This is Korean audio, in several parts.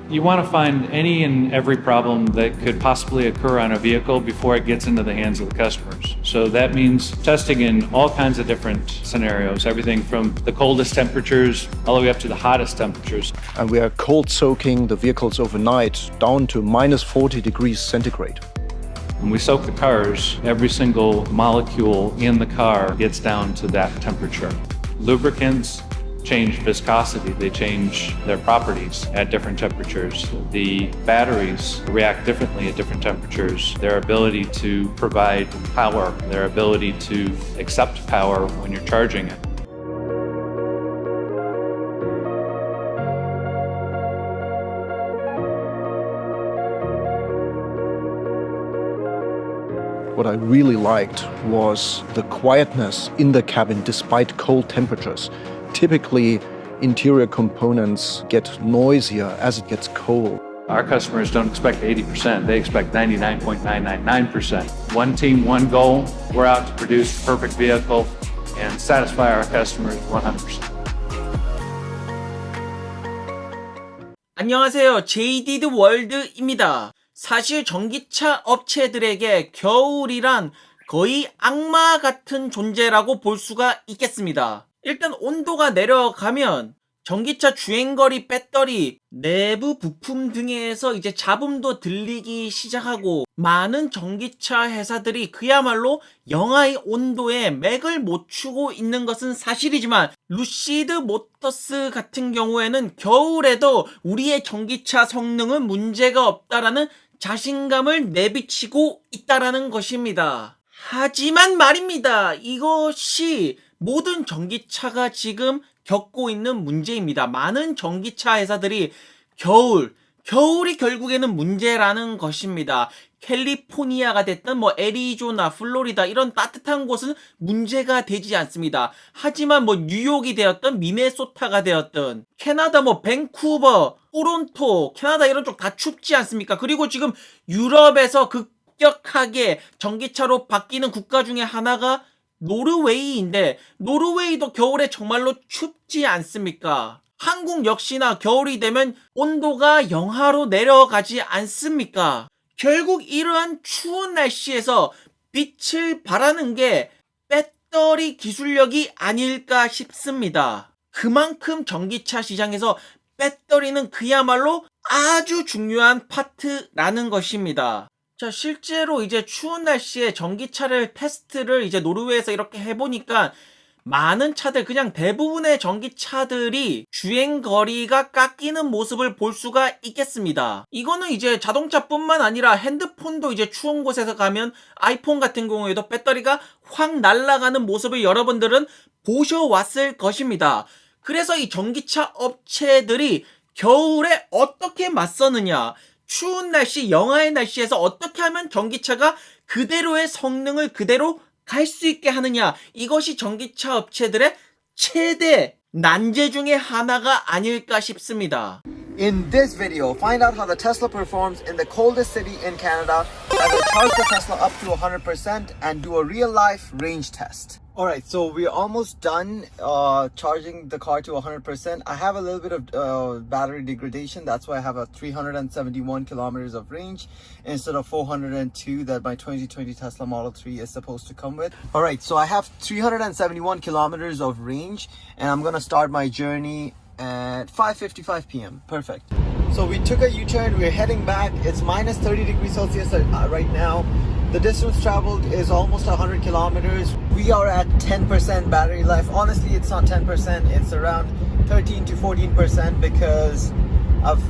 You want to find any and every problem that could possibly occur on a vehicle before it gets into the hands of the customers. So that means testing in all kinds of different scenarios, everything from the coldest temperatures all the way up to the hottest temperatures. And we are cold soaking the vehicles overnight down to minus 40 degrees centigrade. When we soak the cars, every single molecule in the car gets down to that temperature. Lubricants change viscosity, they change their properties at different temperatures. The batteries react differently at different temperatures. Their ability to provide power, their ability to accept power when you're charging it. What I really liked was the quietness in the cabin despite cold temperatures. Typically, interior components get noisier as it gets cold. Our customers don't expect 80%, they expect 99.999%. One team, one goal. We're out to produce the perfect vehicle and satisfy our customers 100%. 안녕하세요. JDD 월드입니다. 사실 전기차 업체들에게 겨울이란 거의 악마 같은 존재라고 볼 수가 있겠습니다. 일단 온도가 내려가면 전기차 주행거리, 배터리, 내부 부품 등에서 이제 잡음도 들리기 시작하고 많은 전기차 회사들이 그야말로 영하의 온도에 맥을 못 추고 있는 것은 사실이지만 루시드 모터스 같은 경우에는 겨울에도 우리의 전기차 성능은 문제가 없다라는 자신감을 내비치고 있다라는 것입니다. 하지만 말입니다. 이것이 모든 전기차가 지금 겪고 있는 문제입니다. 많은 전기차 회사들이 겨울이 결국에는 문제라는 것입니다. 캘리포니아가 됐든 뭐 애리조나, 플로리다 이런 따뜻한 곳은 문제가 되지 않습니다. 하지만 뭐 뉴욕이 되었든 미네소타가 되었든 캐나다 뭐 밴쿠버, 토론토, 캐나다 이런 쪽 다 춥지 않습니까? 그리고 지금 유럽에서 급격하게 전기차로 바뀌는 국가 중에 하나가 노르웨이인데 노르웨이도 겨울에 정말로 춥지 않습니까? 한국 역시나 겨울이 되면 온도가 영하로 내려가지 않습니까? 결국 이러한 추운 날씨에서 빛을 발하는 게 배터리 기술력이 아닐까 싶습니다. 그만큼 전기차 시장에서 배터리는 그야말로 아주 중요한 파트라는 것입니다. 자, 실제로 이제 추운 날씨에 전기차를 테스트를 이제 노르웨이에서 이렇게 해보니까 많은 차들, 그냥 대부분의 전기차들이 주행거리가 깎이는 모습을 볼 수가 있겠습니다. 이거는 이제 자동차뿐만 아니라 핸드폰도 이제 추운 곳에서 가면 아이폰 같은 경우에도 배터리가 확 날아가는 모습을 여러분들은 보셔왔을 것입니다. 그래서 이 전기차 업체들이 겨울에 어떻게 맞서느냐, 추운 날씨, 영하의 날씨에서 어떻게 하면 전기차가 그대로의 성능을 그대로 갈 수 있게 하느냐, 이것이 전기차 업체들의 최대 난제 중에 하나가 아닐까 싶습니다. In this video, find out how the Tesla performs in the coldest city in Canada as I charge the Tesla up to 100% and do a real-life range test. Alright, so we're almost done charging the car to 100%. I have a little bit of battery degradation. That's why I have a 371 kilometers of range instead of 402 that my 2020 Tesla Model 3 is supposed to come with. Alright, so I have 371 kilometers of range and I'm gonna start my journey at 5:55 p.m. Perfect. So we took a U-turn, we're heading back. It's minus 30 degrees Celsius right now. The distance traveled is almost 100 kilometers. We are at 10% battery life. Honestly, it's not 10%, it's around 13 to 14% because of,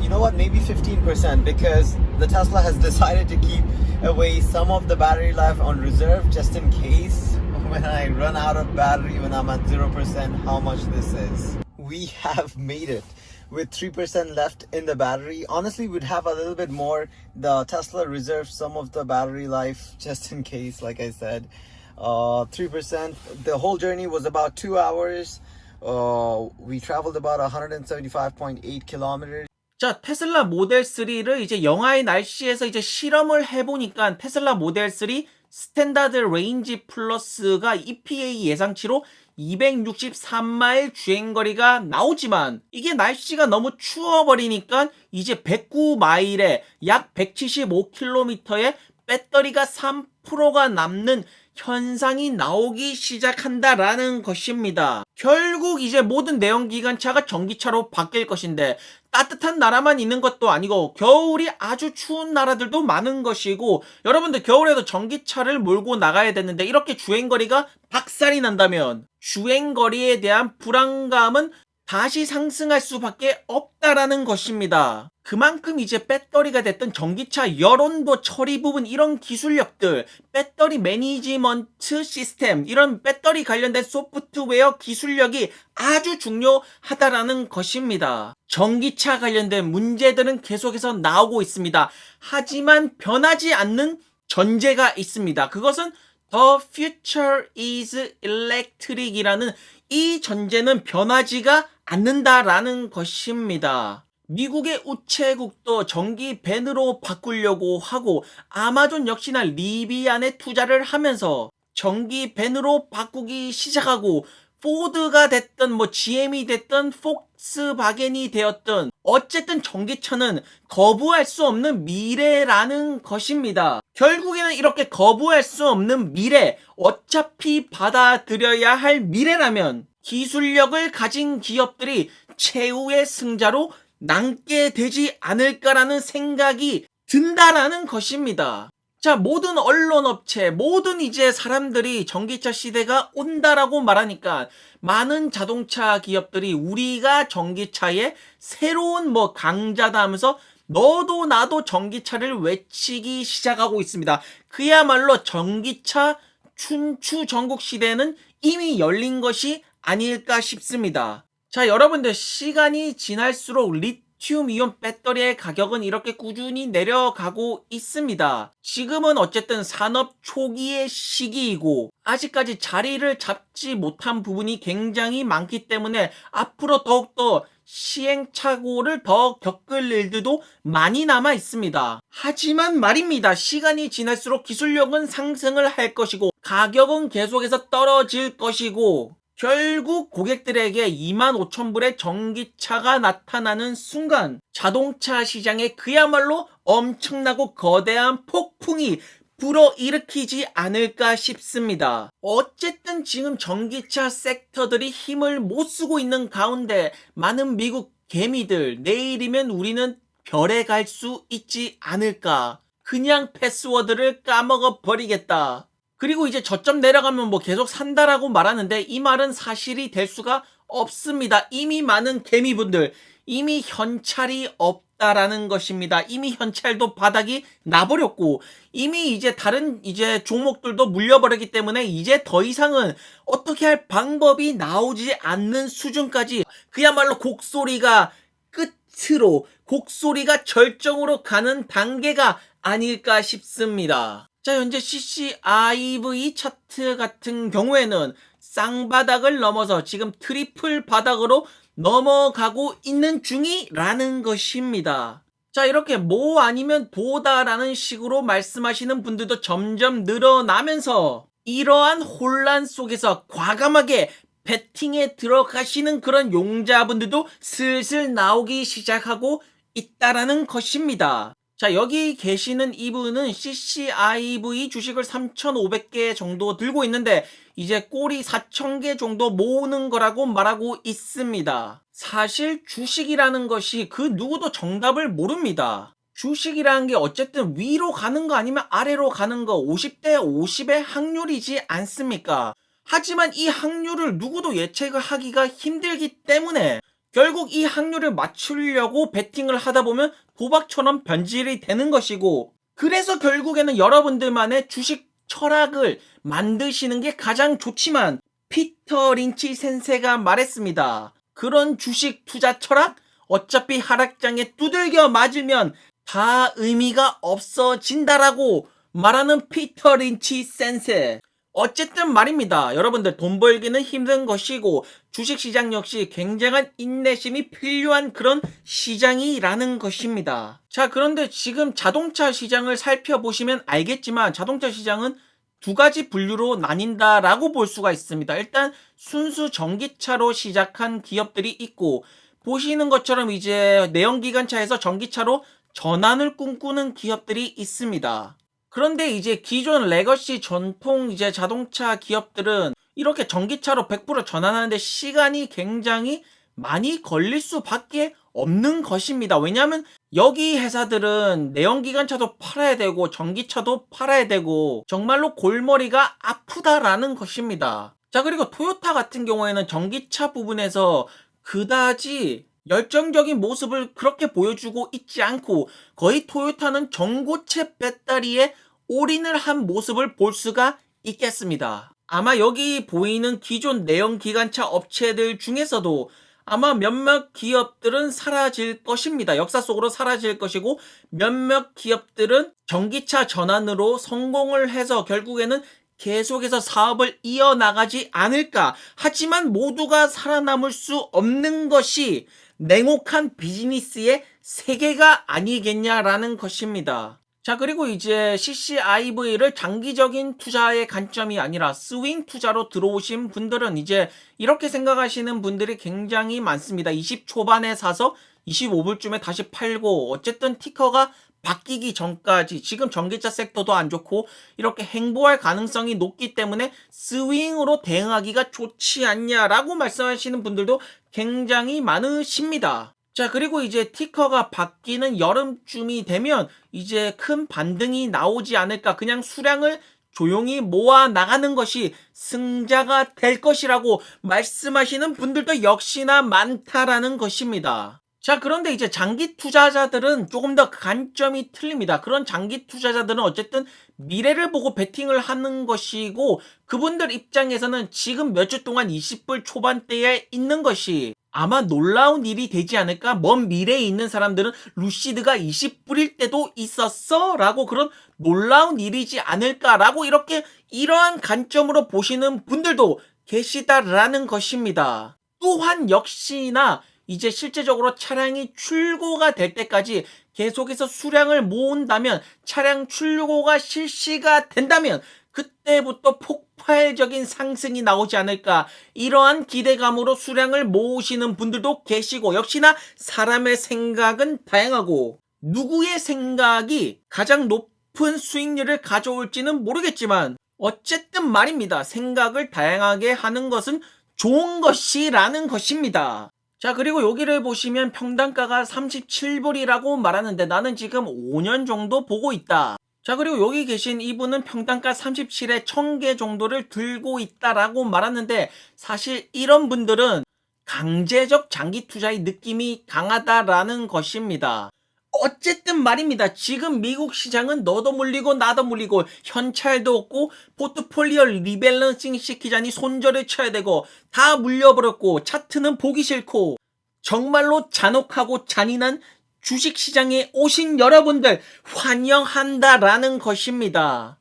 you know what, maybe 15% because the Tesla has decided to keep away some of the battery life on reserve just in case when I run out of battery when I'm at 0%, how much this is. We have made it with 3% left in the battery. Honestly, we'd have a little bit more. The Tesla reserved some of the battery life just in case, like I said. 3%. The whole journey was about 2 hours. We traveled about 175.8 kilometers. 자, 테슬라 모델 3를 이제 영하의 날씨에서 이제 실험을 해보니까 테슬라 모델 3 스탠다드 레인지 플러스가 EPA 예상치로 263마일 주행거리가 나오지만 이게 날씨가 너무 추워버리니까 이제 109마일에 약 175km의 배터리가 3%가 남는 현상이 나오기 시작한다라는 것입니다. 결국 이제 모든 내연기관차가 전기차로 바뀔 것인데 따뜻한 나라만 있는 것도 아니고 겨울이 아주 추운 나라들도 많은 것이고 여러분들 겨울에도 전기차를 몰고 나가야 되는데 이렇게 주행거리가 박살이 난다면 주행거리에 대한 불안감은 다시 상승할 수밖에 없다라는 것입니다. 그만큼 이제 배터리가 됐든 전기차 열온도 처리 부분 이런 기술력들, 배터리 매니지먼트 시스템, 이런 배터리 관련된 소프트웨어 기술력이 아주 중요하다라는 것입니다. 전기차 관련된 문제들은 계속해서 나오고 있습니다. 하지만 변하지 않는 전제가 있습니다. 그것은 The future is electric이라는 이 전제는 변하지가 않는다라는 것입니다. 미국의 우체국도 전기 밴으로 바꾸려고 하고 아마존 역시나 리비안에 투자를 하면서 전기 밴으로 바꾸기 시작하고 포드가 됐든 GM이 됐든 폭스바겐이 되었든 어쨌든 전기차는 거부할 수 없는 미래라는 것입니다. 결국에는 이렇게 거부할 수 없는 미래, 어차피 받아들여야 할 미래라면 기술력을 가진 기업들이 최후의 승자로 남게 되지 않을까라는 생각이 든다라는 것입니다. 자, 모든 언론업체, 모든 이제 사람들이 전기차 시대가 온다라고 말하니까 많은 자동차 기업들이 우리가 전기차의 새로운 강자다 하면서 너도 나도 전기차를 외치기 시작하고 있습니다. 그야말로 전기차 춘추 전국 시대는 이미 열린 것이 아닐까 싶습니다. 자, 여러분들 시간이 지날수록 리튬이온 배터리의 가격은 이렇게 꾸준히 내려가고 있습니다. 지금은 어쨌든 산업 초기의 시기이고 아직까지 자리를 잡지 못한 부분이 굉장히 많기 때문에 앞으로 더욱더 시행착오를 더 겪을 일들도 많이 남아 있습니다. 하지만 말입니다. 시간이 지날수록 기술력은 상승을 할 것이고 가격은 계속해서 떨어질 것이고 결국 고객들에게 25,000불의 전기차가 나타나는 순간 자동차 시장에 그야말로 엄청나고 거대한 폭풍이 불어일으키지 않을까 싶습니다. 어쨌든 지금 전기차 섹터들이 힘을 못 쓰고 있는 가운데 많은 미국 개미들 내일이면 우리는 별에 갈 수 있지 않을까. 그냥 패스워드를 까먹어 버리겠다. 그리고 이제 저점 내려가면 계속 산다라고 말하는데 이 말은 사실이 될 수가 없습니다. 이미 많은 개미분들 이미 현찰이 없다라는 것입니다. 이미 현찰도 바닥이 나버렸고 이미 이제 다른 이제 종목들도 물려버렸기 때문에 이제 더 이상은 어떻게 할 방법이 나오지 않는 수준까지 그야말로 곡소리가 끝으로 곡소리가 절정으로 가는 단계가 아닐까 싶습니다. 자, 현재 CCIV 차트 같은 경우에는 쌍바닥을 넘어서 지금 트리플 바닥으로 넘어가고 있는 중이라는 것입니다. 자, 이렇게 뭐 아니면 도다라는 식으로 말씀하시는 분들도 점점 늘어나면서 이러한 혼란 속에서 과감하게 배팅에 들어가시는 그런 용자분들도 슬슬 나오기 시작하고 있다라는 것입니다. 자, 여기 계시는 이분은 CCIV 주식을 3,500개 정도 들고 있는데 이제 꼬리 4,000개 정도 모으는 거라고 말하고 있습니다. 사실 주식이라는 것이 그 누구도 정답을 모릅니다. 주식이라는 게 어쨌든 위로 가는 거 아니면 아래로 가는 거 50대 50의 확률이지 않습니까? 하지만 이 확률을 누구도 예측을 하기가 힘들기 때문에 결국 이 확률을 맞추려고 베팅을 하다 보면 도박처럼 변질이 되는 것이고 그래서 결국에는 여러분들만의 주식 철학을 만드시는 게 가장 좋지만 피터 린치 센세가 말했습니다. 그런 주식 투자 철학 어차피 하락장에 두들겨 맞으면 다 의미가 없어진다라고 말하는 피터 린치 센세. 어쨌든 말입니다. 여러분들 돈 벌기는 힘든 것이고 주식시장 역시 굉장한 인내심이 필요한 그런 시장이라는 것입니다. 자, 그런데 지금 자동차 시장을 살펴보시면 알겠지만 자동차 시장은 두 가지 분류로 나뉜다라고 볼 수가 있습니다. 일단 순수 전기차로 시작한 기업들이 있고, 보시는 것처럼 이제 내연기관차에서 전기차로 전환을 꿈꾸는 기업들이 있습니다. 그런데 이제 기존 레거시 전통 이제 자동차 기업들은 이렇게 전기차로 100% 전환하는데 시간이 굉장히 많이 걸릴 수밖에 없는 것입니다. 왜냐하면 여기 회사들은 내연기관차도 팔아야 되고 전기차도 팔아야 되고 정말로 골머리가 아프다라는 것입니다. 자, 그리고 토요타 같은 경우에는 전기차 부분에서 그다지 열정적인 모습을 그렇게 보여주고 있지 않고, 거의 토요타는 전고체 배터리에 올인을 한 모습을 볼 수가 있겠습니다. 아마 여기 보이는 기존 내연기관차 업체들 중에서도 아마 몇몇 기업들은 사라질 것입니다. 역사 속으로 사라질 것이고, 몇몇 기업들은 전기차 전환으로 성공을 해서 결국에는 계속해서 사업을 이어나가지 않을까. 하지만 모두가 살아남을 수 없는 것이 냉혹한 비즈니스의 세계가 아니겠냐라는 것입니다. 자, 그리고 이제 CCIV를 장기적인 투자의 관점이 아니라 스윙 투자로 들어오신 분들은 이제 이렇게 생각하시는 분들이 굉장히 많습니다. 20 초반에 사서 25불쯤에 다시 팔고, 어쨌든 티커가 바뀌기 전까지 지금 전기차 섹터도 안 좋고 이렇게 행보할 가능성이 높기 때문에 스윙으로 대응하기가 좋지 않냐라고 말씀하시는 분들도 굉장히 많으십니다. 자, 그리고 이제 티커가 바뀌는 여름쯤이 되면 이제 큰 반등이 나오지 않을까, 그냥 수량을 조용히 모아 나가는 것이 승자가 될 것이라고 말씀하시는 분들도 역시나 많다라는 것입니다. 자, 그런데 이제 장기 투자자들은 조금 더 관점이 틀립니다. 그런 장기 투자자들은 어쨌든 미래를 보고 베팅을 하는 것이고, 그분들 입장에서는 지금 몇 주 동안 20불 초반대에 있는 것이 아마 놀라운 일이 되지 않을까? 먼 미래에 있는 사람들은 루시드가 20불일 때도 있었어? 라고, 그런 놀라운 일이지 않을까라고 이렇게 이러한 관점으로 보시는 분들도 계시다라는 것입니다. 또한 역시나 이제 실제적으로 차량이 출고가 될 때까지 계속해서 수량을 모은다면, 차량 출고가 실시가 된다면 그때부터 폭발적인 상승이 나오지 않을까, 이러한 기대감으로 수량을 모으시는 분들도 계시고, 역시나 사람의 생각은 다양하고 누구의 생각이 가장 높은 수익률을 가져올지는 모르겠지만 어쨌든 말입니다. 생각을 다양하게 하는 것은 좋은 것이라는 것입니다. 자, 그리고 여기를 보시면 평단가가 37불이라고 말하는데 나는 지금 5년 정도 보고 있다. 자, 그리고 여기 계신 이분은 평단가 37에 1000개 정도를 들고 있다라고 말하는데, 사실 이런 분들은 강제적 장기 투자의 느낌이 강하다라는 것입니다. 어쨌든 말입니다. 지금 미국 시장은 너도 물리고 나도 물리고 현찰도 없고 포트폴리오 리밸런싱 시키자니 손절을 쳐야 되고 다 물려버렸고 차트는 보기 싫고, 정말로 잔혹하고 잔인한 주식시장에 오신 여러분들 환영한다라는 것입니다.